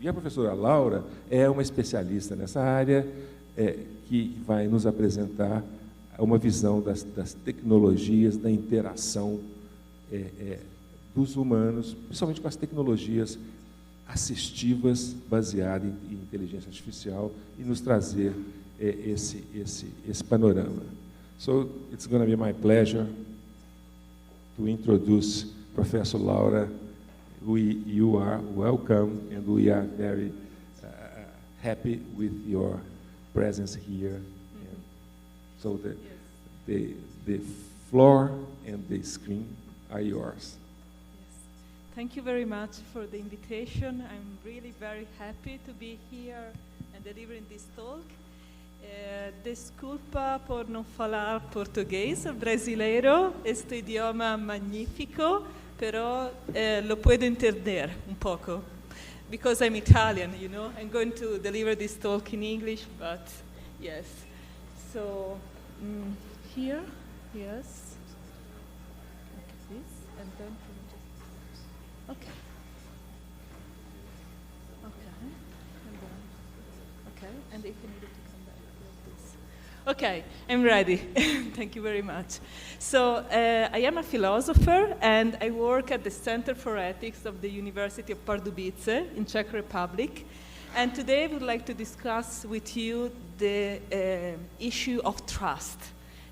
E a professora Laura é uma especialista nessa área, que vai nos apresentar uma visão das tecnologias, da interação dos humanos, principalmente com as tecnologias assistivas baseadas em inteligência artificial, e nos trazer esse panorama. So, it's going to be my pleasure to introduce Professor Laura. You are welcome, and we are very happy with your presence here. And so the floor and the screen are yours. Thank you very much for the invitation. I'm really very happy to be here and delivering this talk. Desculpa por não falar português ou brasileiro. Este idioma magnífico, pero lo puedo entender un poco. Because I'm Italian, you know. I'm going to deliver this talk in English, but yes. So, here, yes. Like this, and then okay. Okay. And then, okay. And if you needed to come back like this. Okay, I'm ready. Thank you very much. So, I am a philosopher, and I work at the Center for Ethics of the University of Pardubice in Czech Republic. And today I would like to discuss with you the issue of trust,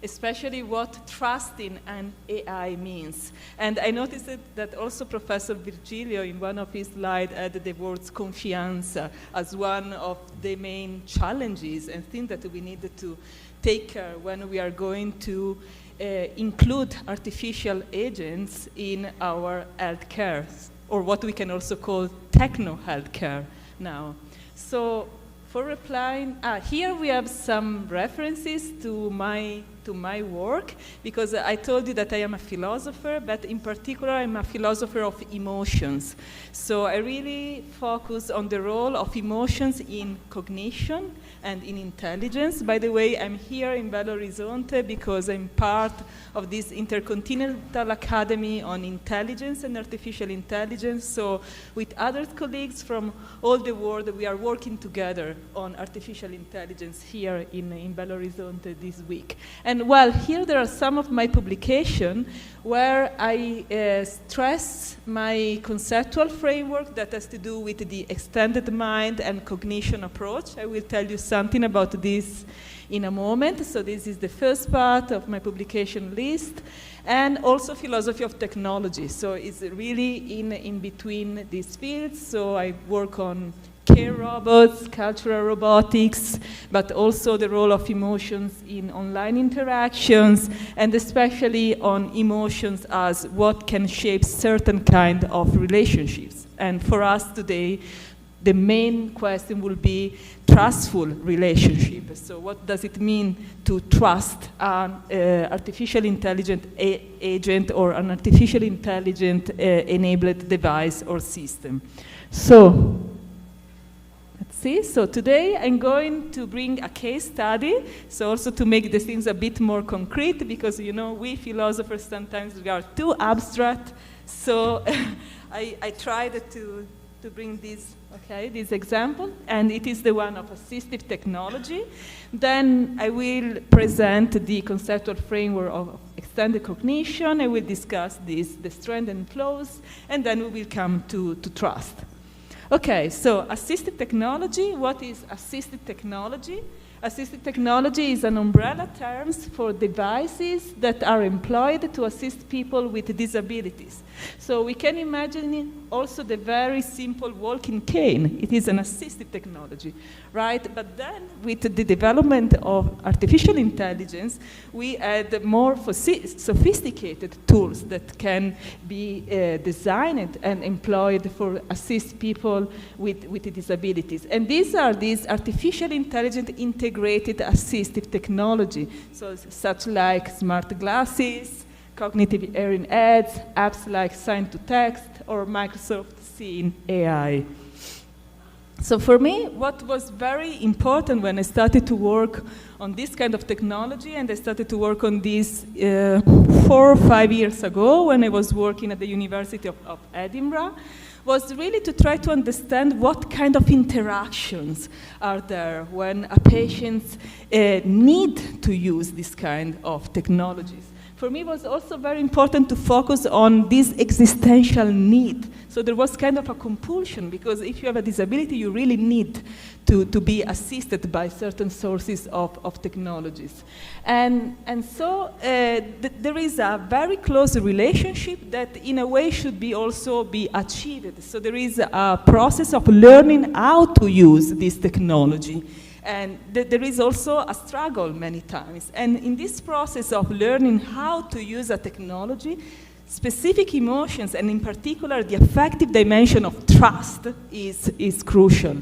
especially what trusting an AI means. And I noticed that also Professor Virgilio, in one of his slides, added the words confianza as one of the main challenges and things that we need to take care when we are going to include artificial agents in our healthcare, or what we can also call techno-healthcare now. So, for replying, here we have some references to my work, because I told you that I am a philosopher, but in particular I'm a philosopher of emotions. So I really focus on the role of emotions in cognition and in intelligence. By the way, I'm here in Belo Horizonte because I'm part of this Intercontinental Academy on Intelligence and Artificial Intelligence. So with other colleagues from all the world, we are working together on artificial intelligence here in Belo Horizonte this week. And well, here there are some of my publications where I stress my conceptual framework that has to do with the extended mind and cognition approach. I will tell you something about this in a moment. So this is the first part of my publication list. And also philosophy of technology. So it's really in between these fields. So I work on care robots, cultural robotics, but also the role of emotions in online interactions, and especially on emotions as what can shape certain kind of relationships. And for us today, the main question will be trustful relationship. So what does it mean to trust an artificial intelligent agent or an artificial intelligent enabled device or system? So, see, so today I'm going to bring a case study, so also to make the things a bit more concrete, because you know we philosophers sometimes we are too abstract. So I tried to bring this example, and it is the one of assistive technology. Then I will present the conceptual framework of extended cognition. I will discuss the strengths and flaws, and then we will come to trust. Okay, so assistive technology. What is assistive technology? Assistive technology is an umbrella term for devices that are employed to assist people with disabilities. So we can imagine also the very simple walking cane. It is an assistive technology, right? But then with the development of artificial intelligence, we add more sophisticated tools that can be designed and employed for assist people with disabilities. And these are artificial intelligent integrated assistive technology, so such like smart glasses, cognitive hearing aids, apps like Sign to Text, or Microsoft Seeing AI. So for me, what was very important when I started to work on this kind of technology, and I started to work on this 4 or 5 years ago when I was working at the University of Edinburgh, was really to try to understand what kind of interactions are there when a patient need to use this kind of technologies. For me, it was also very important to focus on this existential need. So there was kind of a compulsion, because if you have a disability, you really need to be assisted by certain sources of technologies. And so there is a very close relationship that in a way should also be achieved. So there is a process of learning how to use this technology. And there is also a struggle many times. And in this process of learning how to use a technology, specific emotions, and in particular the affective dimension of trust is crucial.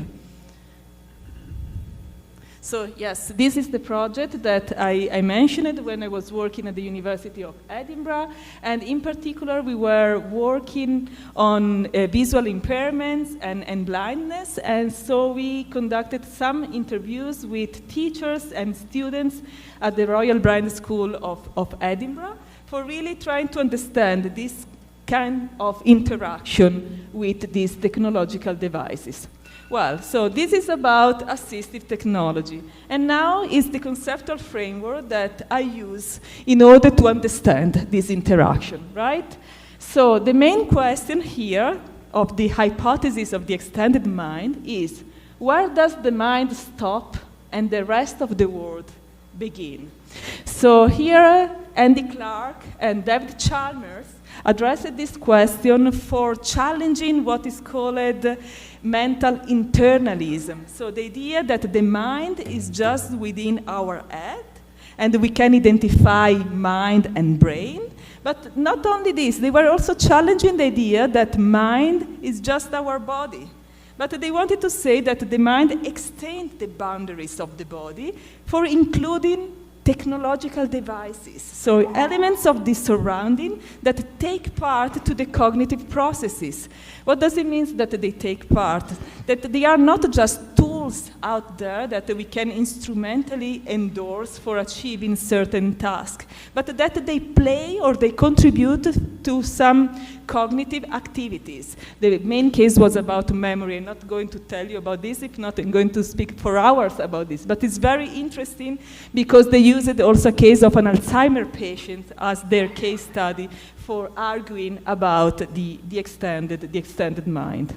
So yes, this is the project that I mentioned when I was working at the University of Edinburgh, and in particular we were working on visual impairments and blindness, and so we conducted some interviews with teachers and students at the Royal Blind School of Edinburgh for really trying to understand this kind of interaction with these technological devices. Well, so this is about assistive technology. And now is the conceptual framework that I use in order to understand this interaction, right? So the main question here of the hypothesis of the extended mind is, where does the mind stop and the rest of the world begin? So here, Andy Clark and David Chalmers addressed this question for challenging what is called mental internalism. So the idea that the mind is just within our head, and we can identify mind and brain. But not only this, they were also challenging the idea that mind is just our body. But they wanted to say that the mind extends the boundaries of the body for including technological devices, so elements of the surrounding that take part to the cognitive processes. What does it mean that they take part? That they are not just tools out there that we can instrumentally endorse for achieving certain tasks, but that they play or they contribute to some cognitive activities. The main case was about memory. I'm not going to tell you about this. If not, I'm going to speak for hours about this. But it's very interesting because they used also a case of an Alzheimer's patient as their case study for arguing about the extended mind.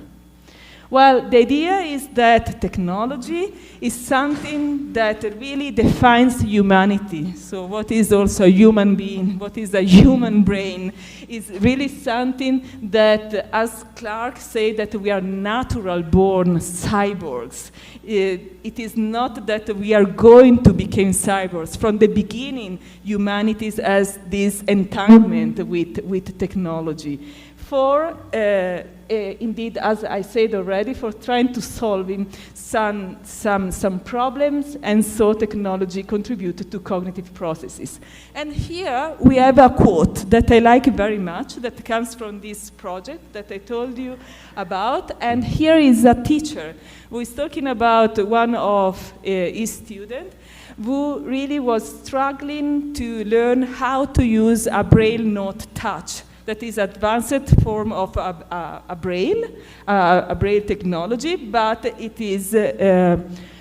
Well, the idea is that technology is something that really defines humanity. So what is also a human being, what is a human brain, is really something that, as Clark said, that we are natural-born cyborgs. It is not that we are going to become cyborgs. From the beginning, humanity has this entanglement with technology. For, indeed, as I said already, for trying to solving some problems, and so technology contributed to cognitive processes. And here we have a quote that I like very much that comes from this project that I told you about. And here is a teacher who is talking about one of his students who really was struggling to learn how to use a Braille note touch. That is advanced form of a Braille technology, but it is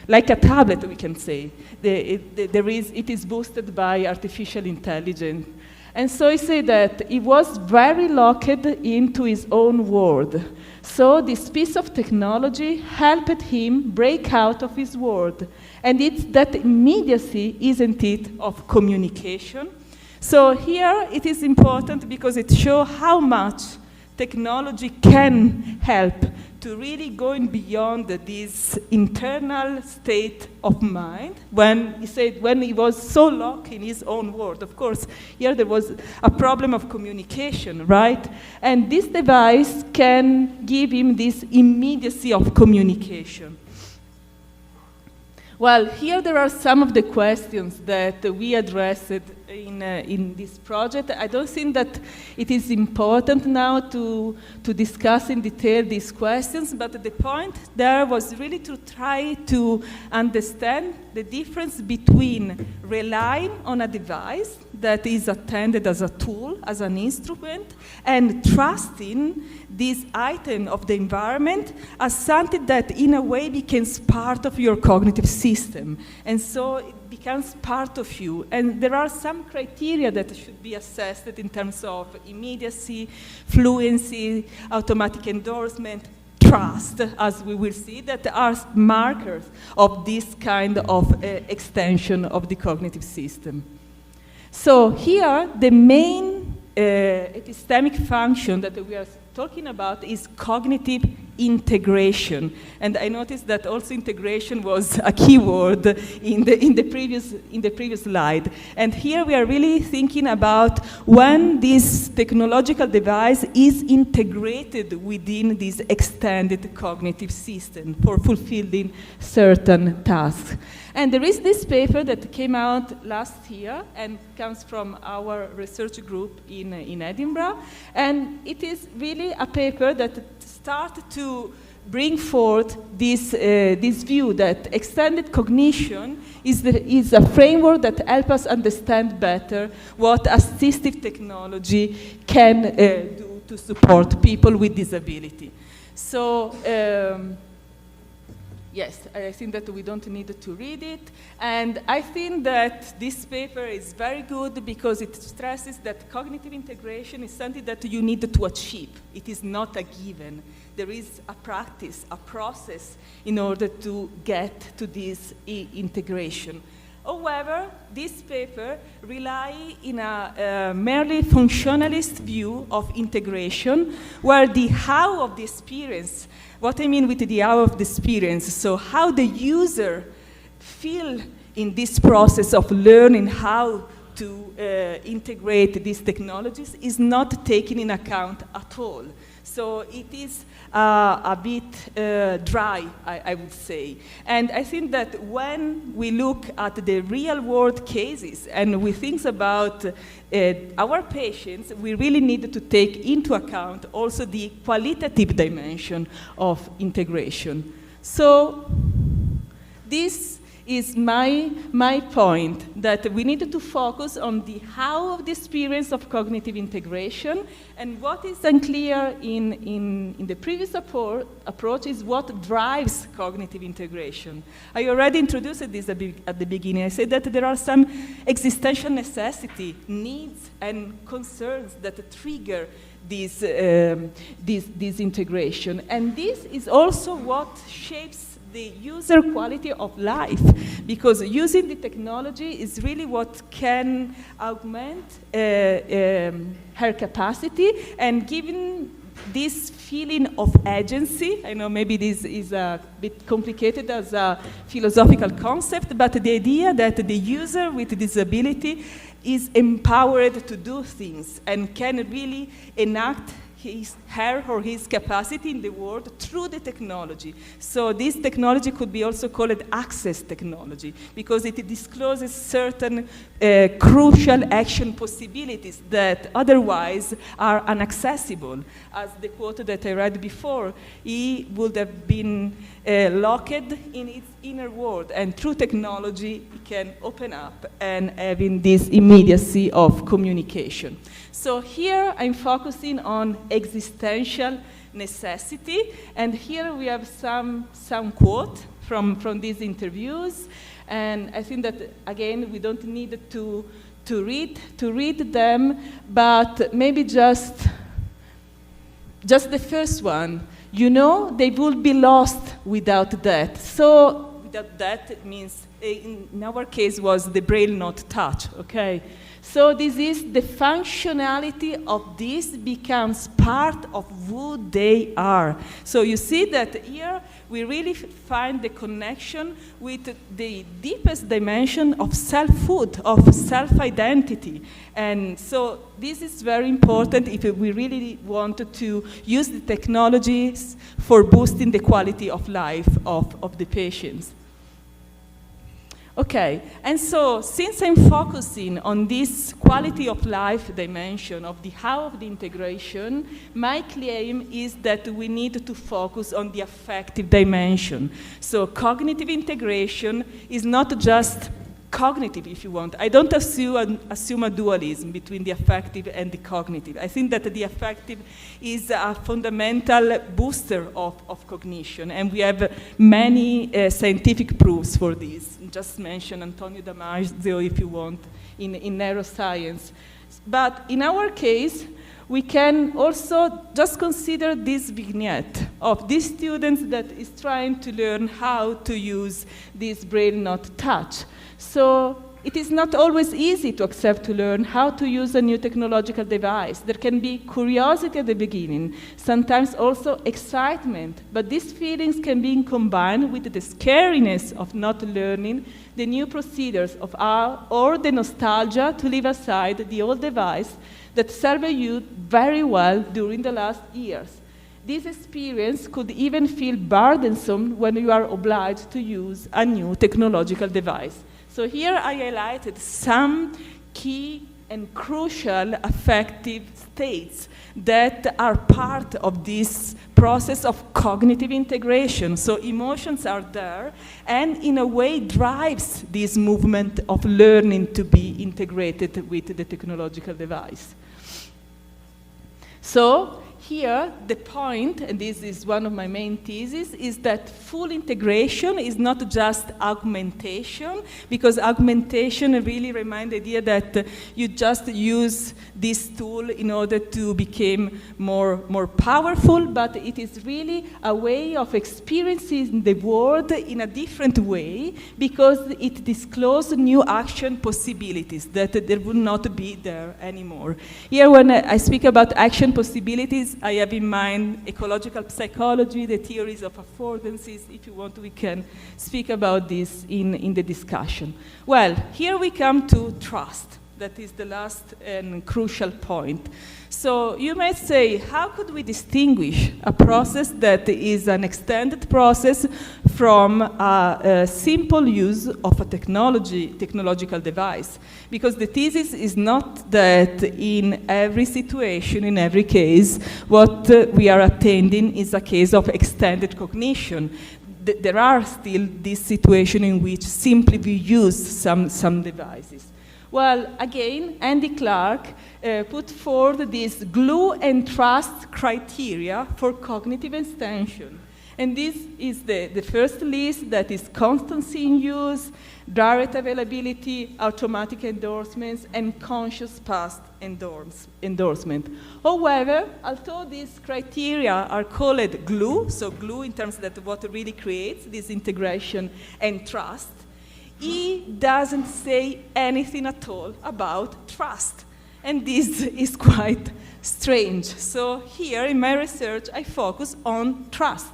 like a tablet, we can say. It is boosted by artificial intelligence. And so he said that he was very locked into his own world. So this piece of technology helped him break out of his world. And it's that immediacy, isn't it, of communication? So here it is important because it shows how much technology can help to really going beyond this internal state of mind when he said, when he was so locked in his own world. Of course, here there was a problem of communication, right? And this device can give him this immediacy of communication. Well, here there are some of the questions that we addressed in this project. I don't think that it is important now to discuss in detail these questions, but the point there was really to try to understand the difference between relying on a device that is attended as a tool, as an instrument, and trusting this item of the environment as something that in a way becomes part of your cognitive system. And so it becomes part of you. And there are some criteria that should be assessed in terms of immediacy, fluency, automatic endorsement, trust, as we will see, that are markers of this kind of extension of the cognitive system. So here, the main epistemic function that we are talking about is cognitive integration. And I noticed that also integration was a key word in the previous slide. And here we are really thinking about when this technological device is integrated within this extended cognitive system for fulfilling certain tasks. And there is this paper that came out last year and comes from our research group in Edinburgh. And it is really a paper that started to bring forth this view that extended cognition is a framework that helps us understand better what assistive technology can do to support people with disability. So, yes, I think that we don't need to read it. And I think that this paper is very good because it stresses that cognitive integration is something that you need to achieve. It is not a given. There is a practice, a process in order to get to this integration. However, this paper relies in a merely functionalist view of integration, where the how of the experience, what I mean with the how of the experience, so how the user feel in this process of learning how to integrate these technologies is not taken in account at all. So it is a bit dry, I would say. And I think that when we look at the real world cases and we think about our patients, we really need to take into account also the qualitative dimension of integration. So this is my point, that we need to focus on the how of the experience of cognitive integration, and what is unclear in the previous approach is what drives cognitive integration. I already introduced this at the beginning. I said that there are some existential necessity, needs, and concerns that trigger this integration. And this is also what shapes the user quality of life, because using the technology is really what can augment her capacity and giving this feeling of agency. I know maybe this is a bit complicated as a philosophical concept, but the idea that the user with disability is empowered to do things and can really enact her or his capacity in the world through the technology. So this technology could be also called access technology, because it discloses certain crucial action possibilities that otherwise are inaccessible. As the quote that I read before, he would have been locked in its inner world, and through technology it can open up and having this immediacy of communication. So here I'm focusing on existential necessity, and here we have some quote from these interviews, and I think that again we don't need to read them, but maybe just the first one. You know, they would be lost without that. So without that, it means, in our case, was the braille not touch, okay? So this is the functionality of this becomes part of who they are. So you see that here we really find the connection with the deepest dimension of selfhood, of self-identity. And so this is very important if we really want to use the technologies for boosting the quality of life of the patients. Okay, and so since I'm focusing on this quality of life dimension of the how of the integration, my claim is that we need to focus on the affective dimension. So cognitive integration is not just cognitive, if you want. I don't assume a dualism between the affective and the cognitive. I think that the affective is a fundamental booster of cognition, and we have many scientific proofs for this. Just mention Antonio Damasio, if you want, in neuroscience. But in our case, we can also just consider this vignette of these students that is trying to learn how to use this braille not touch. So it is not always easy to accept to learn how to use a new technological device. There can be curiosity at the beginning, sometimes also excitement, but these feelings can be combined with the scariness of not learning the new procedures of or the nostalgia to leave aside the old device that served you very well during the last years. This experience could even feel burdensome when you are obliged to use a new technological device. So here I highlighted some key and crucial affective states that are part of this process of cognitive integration. So emotions are there, and in a way drives this movement of learning to be integrated with the technological device. So here, the point, and this is one of my main theses, is that full integration is not just augmentation, because augmentation really reminds the idea that you just use this tool in order to become more powerful, but it is really a way of experiencing the world in a different way, because it discloses new action possibilities that there would not be there anymore. Here, when I speak about action possibilities, I have in mind ecological psychology, the theories of affordances. If you want, we can speak about this in the discussion. Well, here we come to trust. That is the last and crucial point. So you might say, how could we distinguish a process that is an extended process from a simple use of a technological device? Because the thesis is not that in every situation, in every case, what we are attending is a case of extended cognition. There are still these situations in which simply we use some devices. Well, again, Andy Clark put forward this glue and trust criteria for cognitive extension. And this is the first list, that is constancy in use, direct availability, automatic endorsements, and conscious past endorsement. However, although these criteria are called glue, so glue in terms of what really creates this integration and trust, he doesn't say anything at all about trust. And this is quite strange. So here in my research, I focus on trust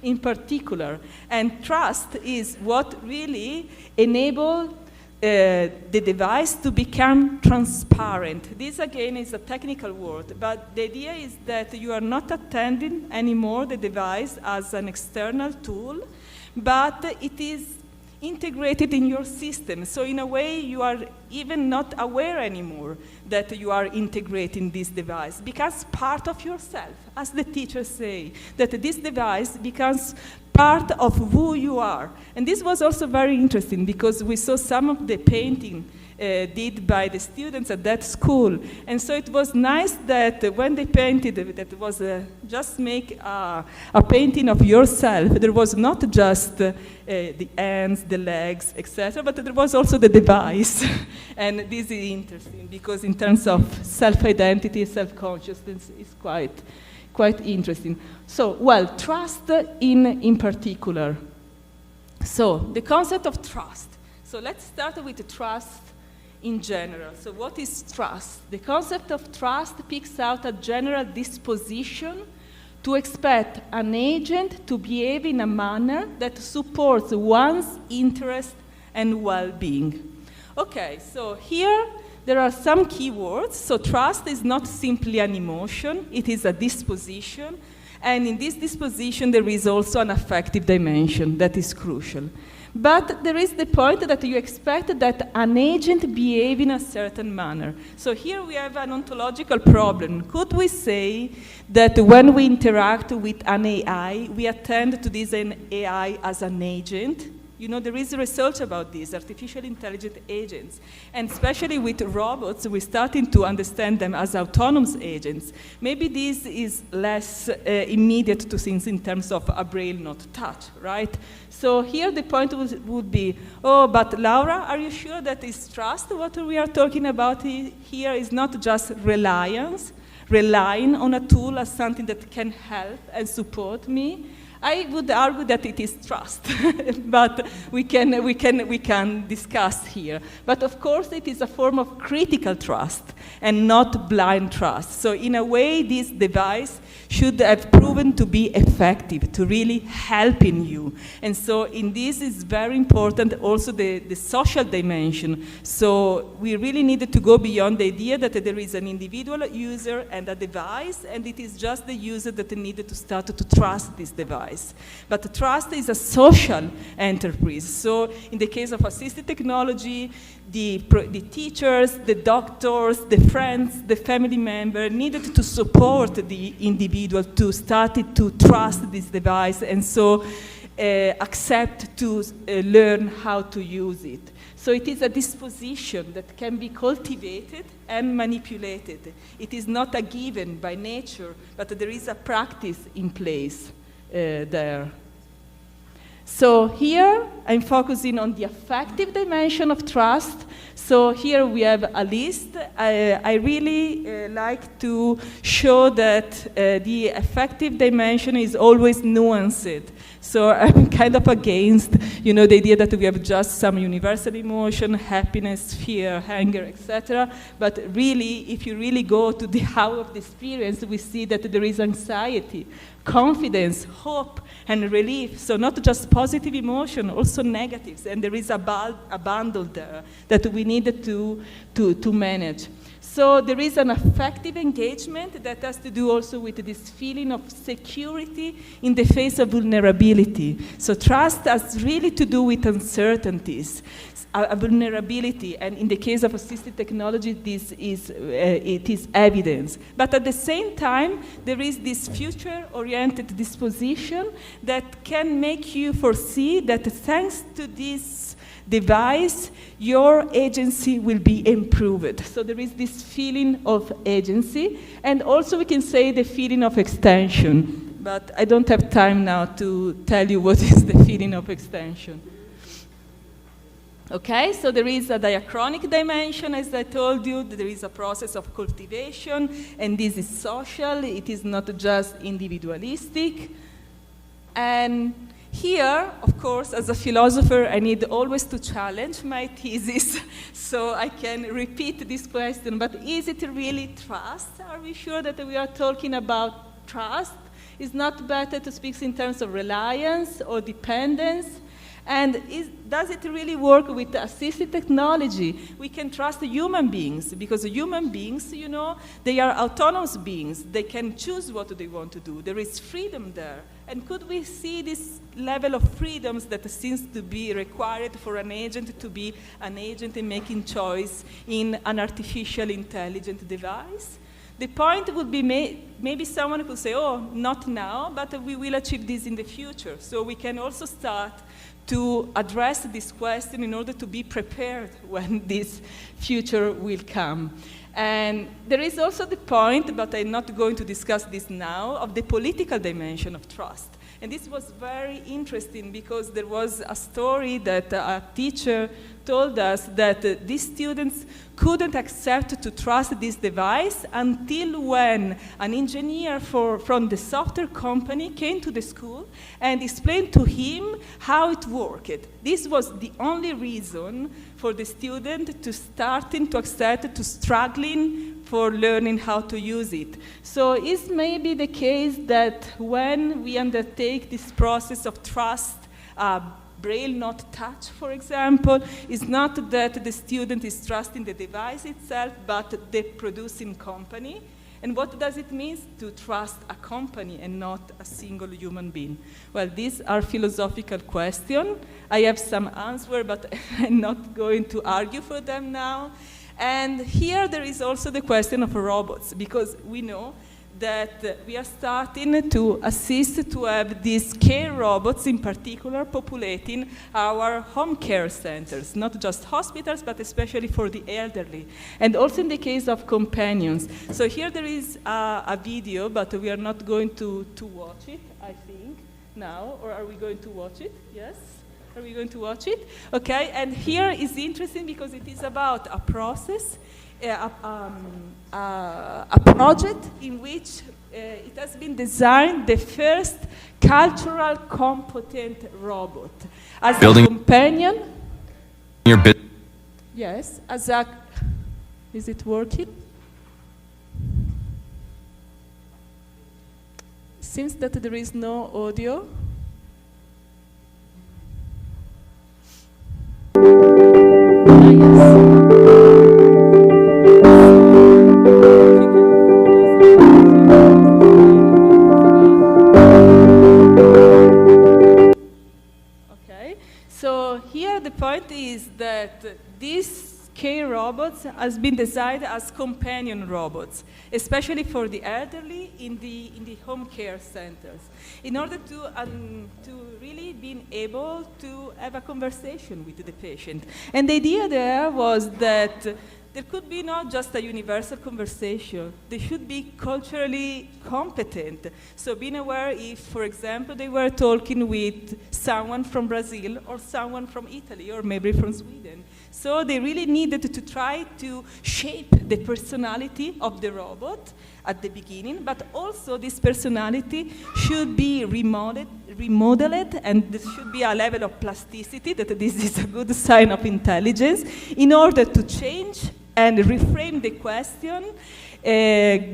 in particular. And trust is what really enables the device to become transparent. This again is a technical word, but the idea is that you are not attending anymore the device as an external tool, but it is integrated in your system. So in a way, you are even not aware anymore that you are integrating this device. Becomes part of yourself, as the teachers say, that this device becomes part of who you are. And this was also very interesting because we saw some of the painting did by the students at that school. And so it was nice that when they painted, that was just make a painting of yourself. There was not just the hands, the legs, etc., but there was also the device. And this is interesting because in terms of self-identity, self-consciousness, is quite interesting. So, well, trust in particular. So, the concept of trust. So let's start with trust in general. So what is trust? The concept of trust picks out a general disposition to expect an agent to behave in a manner that supports one's interest and well-being. Okay, so here there are some key words. So trust is not simply an emotion, it is a disposition. And in this disposition, there is also an affective dimension that is crucial. But there is the point that you expect that an agent behave in a certain manner. So here we have an ontological problem. Could we say that when we interact with an AI, we attend to this AI as an agent? You know, there is research about this, artificial intelligent agents. And especially with robots, we're starting to understand them as autonomous agents. Maybe this is less immediate to things in terms of a brain not touch, right? So here the point would be, oh, but Laura, are you sure that is trust? What we are talking about here is not just reliance, relying on a tool as something that can help and support me. I would argue that it is trust, but we can discuss here. But of course, it is a form of critical trust and not blind trust. So in a way, this device should have proven to be effective, to really helping you. And so in this is very important also the social dimension. So we really needed to go beyond the idea that there is an individual user and a device, and it is just the user that needed to start to trust this device. But trust is a social enterprise. So in the case of assistive technology, the teachers, the doctors, the friends, the family member needed to support the individual to start to trust this device and so accept to learn how to use it. So it is a disposition that can be cultivated and manipulated. It is not a given by nature, but there is a practice in place there. So here I'm focusing on the affective dimension of trust. So here we have a list. I really like to show that the affective dimension is always nuanced. So I'm kind of against, you know, the idea that we have just some universal emotion, happiness, fear, anger, etc. But really, if you really go to the how of the experience, we see that there is anxiety, confidence, hope, and relief. So not just positive emotion, also negatives. And there is a bundle there that we needed to manage. So there is an affective engagement that has to do also with this feeling of security in the face of vulnerability. So trust has really to do with uncertainties, a vulnerability, and in the case of assistive technology, this is it is evidence. But at the same time, there is this future-oriented disposition that can make you foresee that thanks to this device, your agency will be improved. So there is this feeling of agency, and also we can say the feeling of extension. But I don't have time now to tell you what is the feeling of extension. Okay, so there is a diachronic dimension, as I told you. There is a process of cultivation, and this is social. It is not just individualistic. And here, of course, as a philosopher, I need always to challenge my thesis, so I can repeat this question. But is it really trust? Are we sure that we are talking about trust? Is not better to speak in terms of reliance or dependence? And does it really work with assistive technology? We can trust human beings, because human beings, you know, they are autonomous beings. They can choose what they want to do. There is freedom there. And could we see this level of freedoms that seems to be required for an agent to be an agent in making choice in an artificial intelligent device? The point would be maybe someone could say, oh, not now, but we will achieve this in the future. So we can also start to address this question in order to be prepared when this future will come. And there is also the point, but I'm not going to discuss this now, of the political dimension of trust. And this was very interesting because there was a story that a teacher told us that these students couldn't accept to trust this device until when an engineer from the software company came to the school and explained to him how it worked. This was the only reason for the student to starting to accept, to struggling for learning how to use it. So it's maybe the case that when we undertake this process of trust, Braille not touch, for example, it's not that the student is trusting the device itself, but the producing company. And what does it mean to trust a company and not a single human being? Well, these are philosophical questions. I have some answer, but I'm not going to argue for them now. And here there is also the question of robots, because we know that we are starting to assist to have these care robots in particular populating our home care centers, not just hospitals, but especially for the elderly, and also in the case of companions. So here there is a video, but we are not going to watch it, I think, now, or are we going to watch it? Yes? Are we going to watch it? Okay, and here is interesting because it is about a process, a project in which it has been designed the first cultural competent robot as a companion. Yes, as a. Is it working? Seems that there is no audio. The point is that these care robots has been designed as companion robots, especially for the elderly in the home care centers, in order to really be able to have a conversation with the patient. And the idea there was that there could be not just a universal conversation, they should be culturally competent. So being aware if, for example, they were talking with someone from Brazil or someone from Italy or maybe from Sweden. So they really needed to try to shape the personality of the robot at the beginning, but also this personality should be remodeled, and there should be a level of plasticity, that this is a good sign of intelligence, in order to change and reframe the question,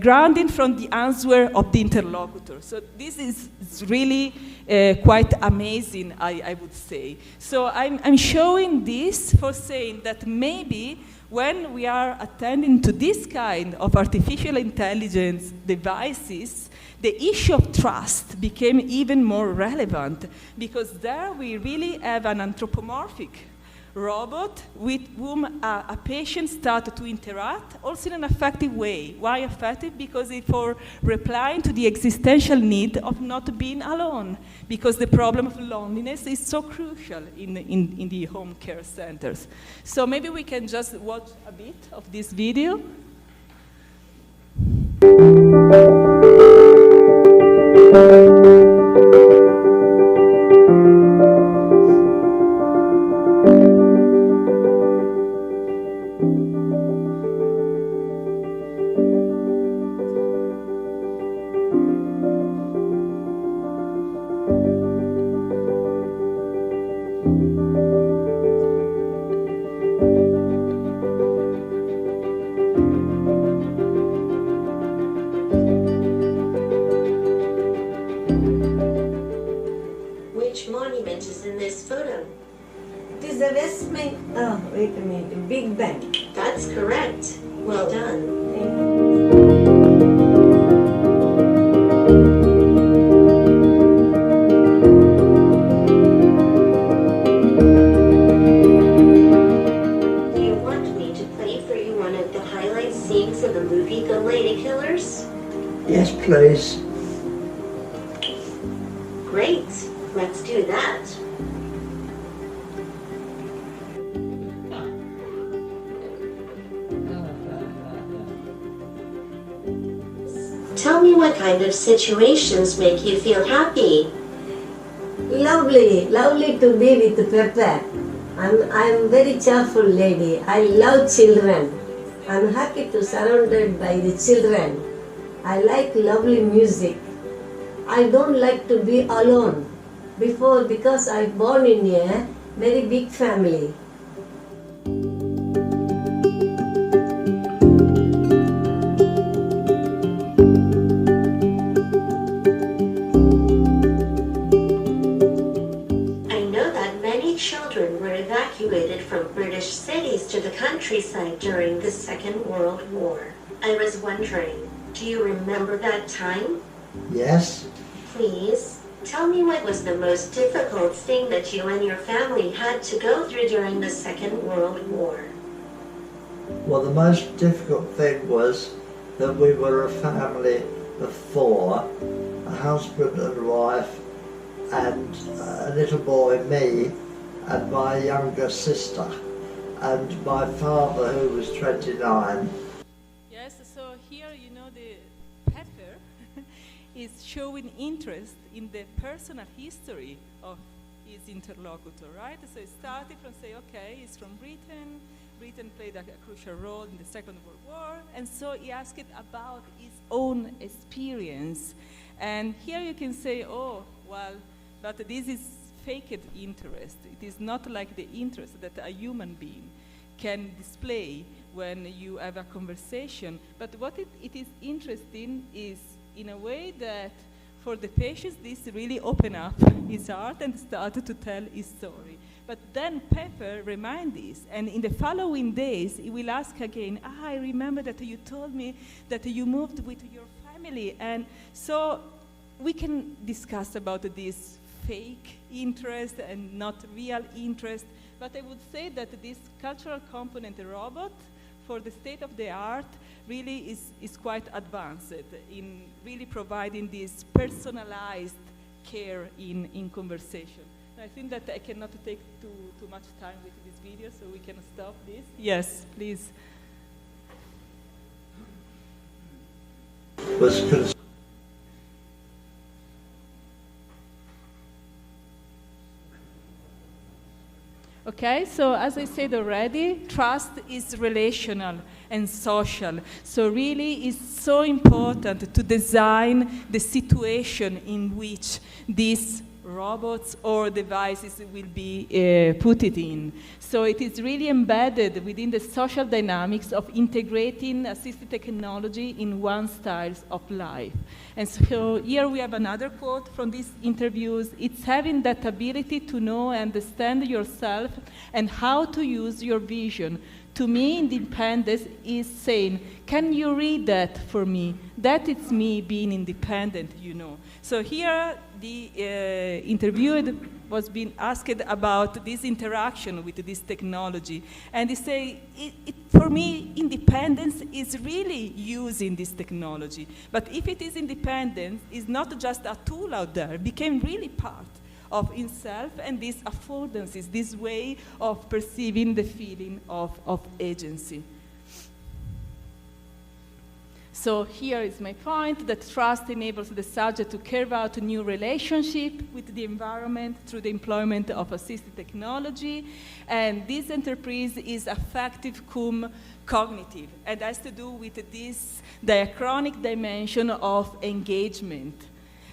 grounding from the answer of the interlocutor. So this is really quite amazing, I would say. So I'm showing this for saying that maybe when we are attending to this kind of artificial intelligence devices, the issue of trust became even more relevant, because there we really have an anthropomorphic robot with whom a patient started to interact, also in an affective way. Why affective? Because it's for replying to the existential need of not being alone, because the problem of loneliness is so crucial in the home care centers. So maybe we can just watch a bit of this video. Tell me what kind of situations make you feel happy. Lovely, lovely to be with Pepper. I'm very cheerful lady. I love children. I'm happy to surrounded by the children. I like lovely music. I don't like to be alone because I born in a very big family. From British cities to the countryside during the Second World War. I was wondering, do you remember that time? Yes. Please, tell me what was the most difficult thing that you and your family had to go through during the Second World War. Well, the most difficult thing was that we were a family of 4, a husband and wife, and a little boy, me, and my younger sister, and my father, who was 29. Yes, so here, you know, the Pepper is showing interest in the personal history of his interlocutor, right? So it started from say, okay, he's from Britain. Britain played a crucial role in the Second World War, and so he asked about his own experience. And here you can say, oh, well, but this is faked interest. It is not like the interest that a human being can display when you have a conversation. But what it is interesting is, in a way, that for the patient, this really opened up his heart and started to tell his story. But then Pepper reminds this, and in the following days, he will ask again, I remember that you told me that you moved with your family. And so we can discuss about this fake interest and not real interest, but I would say that this cultural component robot for the state of the art really is quite advanced in really providing this personalized care in conversation. I think that I cannot take too much time with this video, so we can stop this. Yes, please. Okay, so as I said already, trust is relational and social. So really it's so important to design the situation in which these robots or devices will be put it in. So it is really embedded within the social dynamics of integrating assistive technology in one's styles of life. And so here we have another quote from these interviews. It's having that ability to know and understand yourself and how to use your vision. To me, independence is saying, can you read that for me? That is me being independent, you know. So here, the interviewed was being asked about this interaction with this technology. And they say, for me, independence is really using this technology. But if it is independence, it's not just a tool out there, it became really part of himself and these affordances, this way of perceiving the feeling of agency. So here is my point, that trust enables the subject to carve out a new relationship with the environment through the employment of assistive technology. And this enterprise is affective cum cognitive, and has to do with this diachronic dimension of engagement.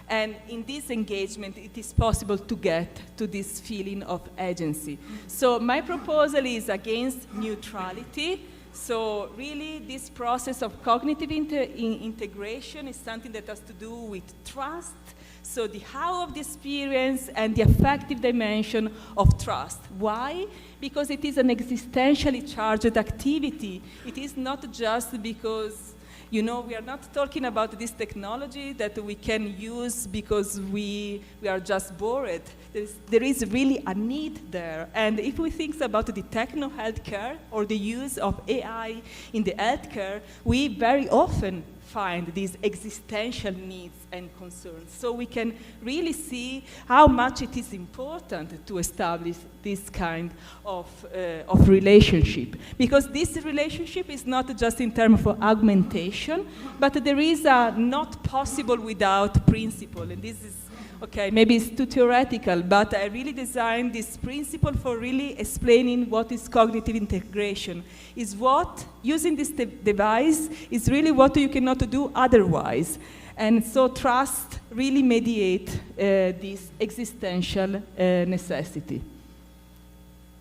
And in this engagement, it is possible to get to this feeling of agency. So my proposal is against neutrality. So really, this process of cognitive integration is something that has to do with trust. So the how of the experience and the affective dimension of trust. Why? Because it is an existentially charged activity. It is not just because, you know, we are not talking about this technology that we can use because we are just bored. There is really a need there. And if we think about the Techno-Healthcare or the use of AI in the healthcare, we very often find these existential needs and concerns. So we can really see how much it is important to establish this kind of relationship. Because this relationship is not just in terms of augmentation, but there is a not possible without principle. And this is, okay, maybe it's too theoretical, but I really designed this principle for really explaining what is cognitive integration. Is what, using this device, is really what you cannot do otherwise. And so trust really mediates this existential necessity.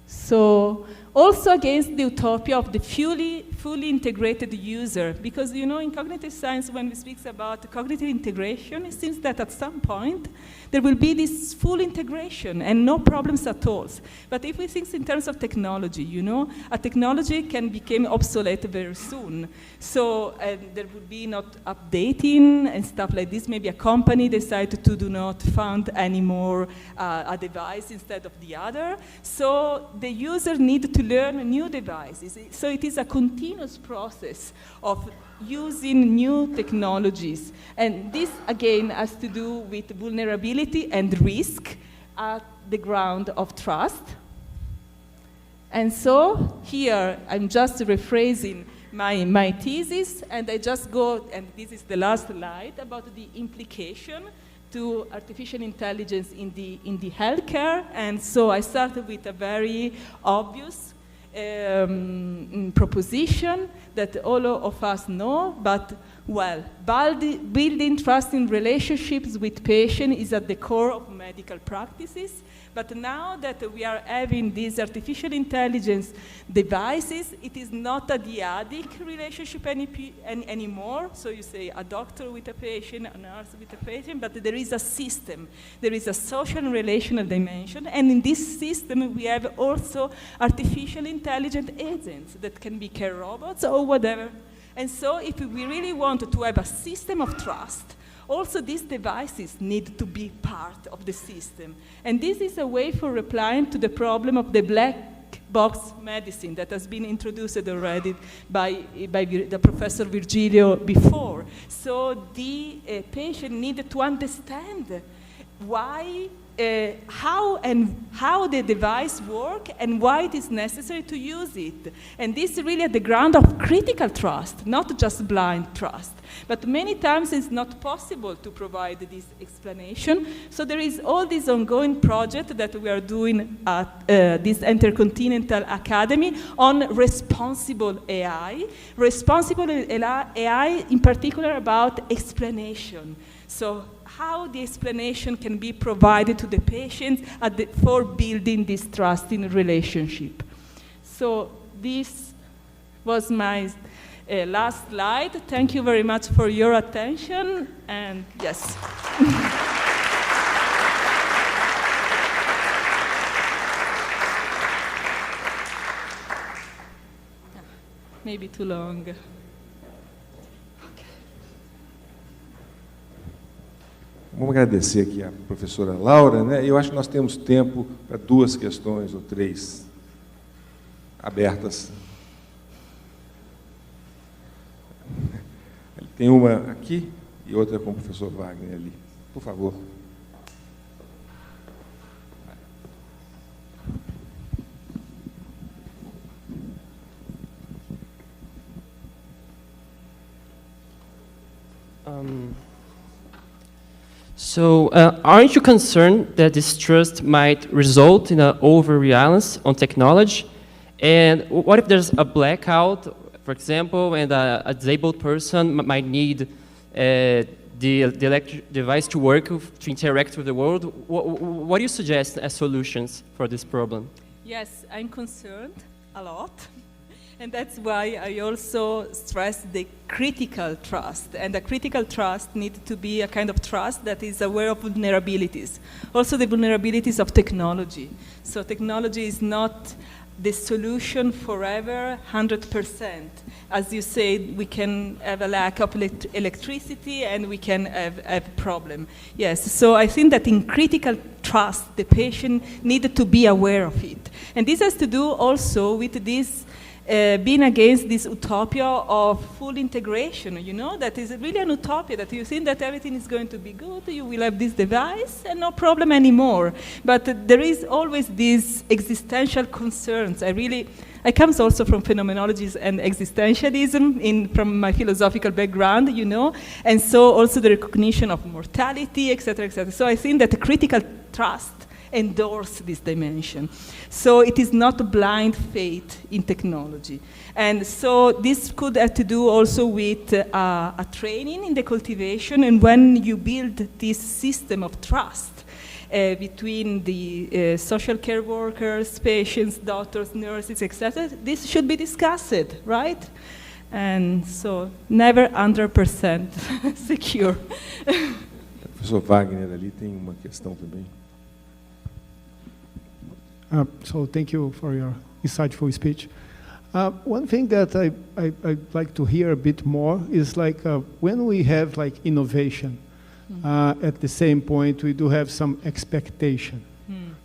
So also against the utopia of the fully integrated user, because you know in cognitive science when we speak about cognitive integration, it seems that at some point there will be this full integration and no problems at all. But if we think in terms of technology, you know, a technology can become obsolete very soon. So there will be not updating and stuff like this. Maybe a company decided to do not fund anymore a device instead of the other. So the user needs to learn new devices. So it is a continuous process of using new technologies. And this, again, has to do with vulnerability and risk at the ground of trust. And so here, I'm just rephrasing my thesis, and I just go, and this is the last slide, about the implication to artificial intelligence in the healthcare. And so I started with a very obvious proposition that all of us know, but well, building trusting relationships with patients is at the core of medical practices. But now that we are having these artificial intelligence devices, it is not a dyadic relationship anymore. So you say a doctor with a patient, a nurse with a patient, but there is a system. There is a social and relational dimension. And in this system, we have also artificial intelligent agents that can be care robots or whatever. And so if we really want to have a system of trust, also these devices need to be part of the system. And this is a way for replying to the problem of the black box medicine that has been introduced already by the Professor Virgilio before. So the patient needed to understand why, how the device works and why it is necessary to use it. And this is really at the ground of critical trust, not just blind trust. But many times it's not possible to provide this explanation. So there is all this ongoing project that we are doing at this Intercontinental Academy on responsible AI. Responsible AI in particular about explanation. So how the explanation can be provided to the patient for building this trusting relationship. So this was my last slide. Thank you very much for your attention, and yes. Maybe too long. Vamos agradecer aqui a professora Laura, né? Eu acho que nós temos tempo para 2 questões ou 3 abertas. Tem uma aqui e outra com o professor Wagner ali. Por favor. So, aren't you concerned that this trust might result in an over-reliance on technology? And what if there's a blackout, for example, and a disabled person might need the electric device to work, to interact with the world? What do you suggest as solutions for this problem? Yes, I'm concerned a lot. And that's why I also stress the critical trust. And the critical trust needs to be a kind of trust that is aware of vulnerabilities. Also the vulnerabilities of technology. So technology is not the solution forever, 100%. As you said, we can have a lack of electricity and we can have a problem. Yes, so I think that in critical trust, the patient needed to be aware of it. And this has to do also with this being against this utopia of full integration, you know, that is really an utopia, that you think that everything is going to be good, you will have this device and no problem anymore. But there is always these existential concerns. I come also from phenomenologies and existentialism from my philosophical background, you know, and so also the recognition of mortality, etc., etc. So I think that the critical trust endorse this dimension. So it is not blind faith in technology. And so this could have to do also with a training in the cultivation, and when you build this system of trust between the social care workers, patients, doctors, nurses, etc., this should be discussed, right? And so never 100% secure. Professor Wagner ali tem uma questão também. So thank you for your insightful speech. One thing that I'd like to hear a bit more is like when we have like innovation, at the same point we do have some expectation.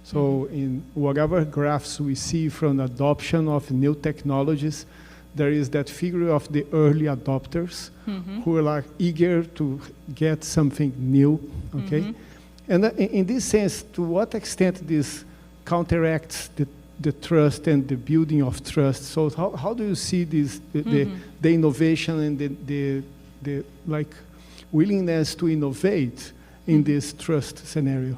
So in whatever graphs we see from adoption of new technologies, there is that figure of the early adopters who are like eager to get something new, okay? And in this sense, to what extent this counteracts the trust and the building of trust? So how do you see this, the innovation and the like willingness to innovate in this trust scenario?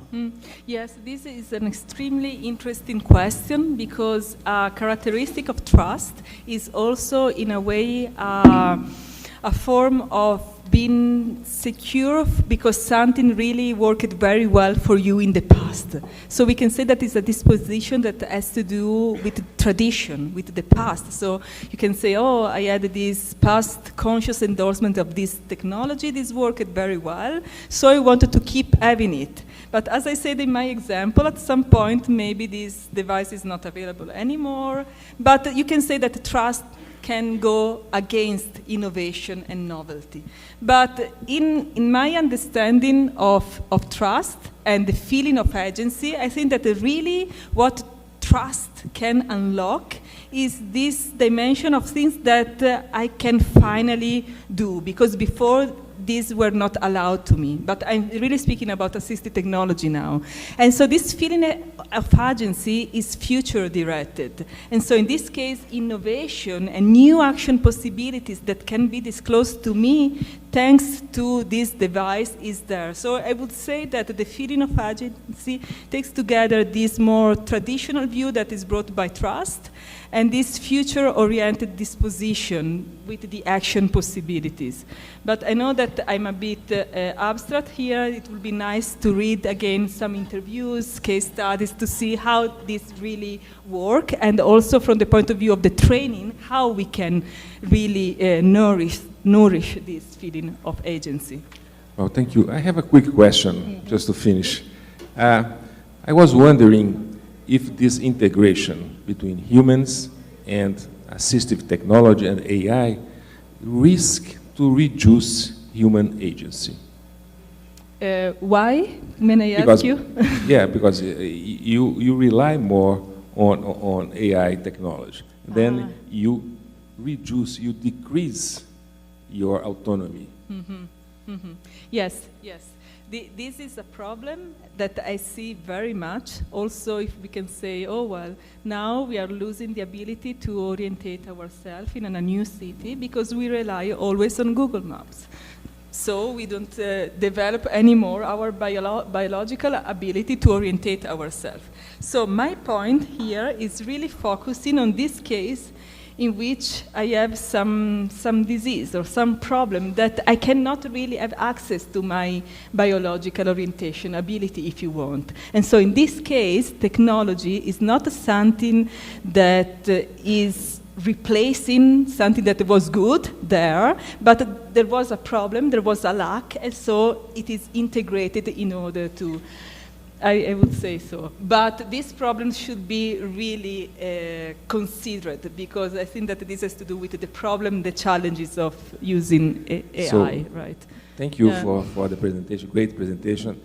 Yes, this is an extremely interesting question, because a characteristic of trust is also, in a way, a form of being secure because something really worked very well for you in the past. So we can say that it's a disposition that has to do with tradition, with the past. So you can say, oh, I had this past conscious endorsement of this technology, this worked very well, so I wanted to keep having it. But as I said in my example, at some point, maybe this device is not available anymore. But you can say that trust can go against innovation and novelty. But in my understanding of trust and the feeling of agency, I think that really what trust can unlock is this dimension of things that I can finally do, because before these were not allowed to me. But I'm really speaking about assistive technology now. And so this feeling of agency is future-directed. And so in this case, innovation and new action possibilities that can be disclosed to me thanks to this device is there. So I would say that the feeling of agency takes together this more traditional view that is brought by trust and this future-oriented disposition with the action possibilities. But I know that I'm a bit abstract here. It would be nice to read again some interviews, case studies, to see how this really work, and also from the point of view of the training, how we can really nourish this feeling of agency. Well, thank you. I have a quick question, just to finish. I was wondering if this integration between humans and assistive technology and AI risk to reduce human agency. Why? May I ask you? Yeah, because you rely more on AI technology. Then you decrease your autonomy. Yes, yes. This is a problem that I see very much. Also, if we can say, oh, well, now we are losing the ability to orientate ourselves in a new city because we rely always on Google Maps. So we don't develop anymore our biological ability to orientate ourselves. So my point here is really focusing on this case in which I have some disease or some problem that I cannot really have access to my biological orientation ability, if you want. And so in this case, technology is not something that is replacing something that was good there, but there was a problem, there was a lack, and so it is integrated in order to, I would say so. But this problem should be really considered, because I think that this has to do with the problem, the challenges of using AI, So, right? Thank you for the presentation, great presentation.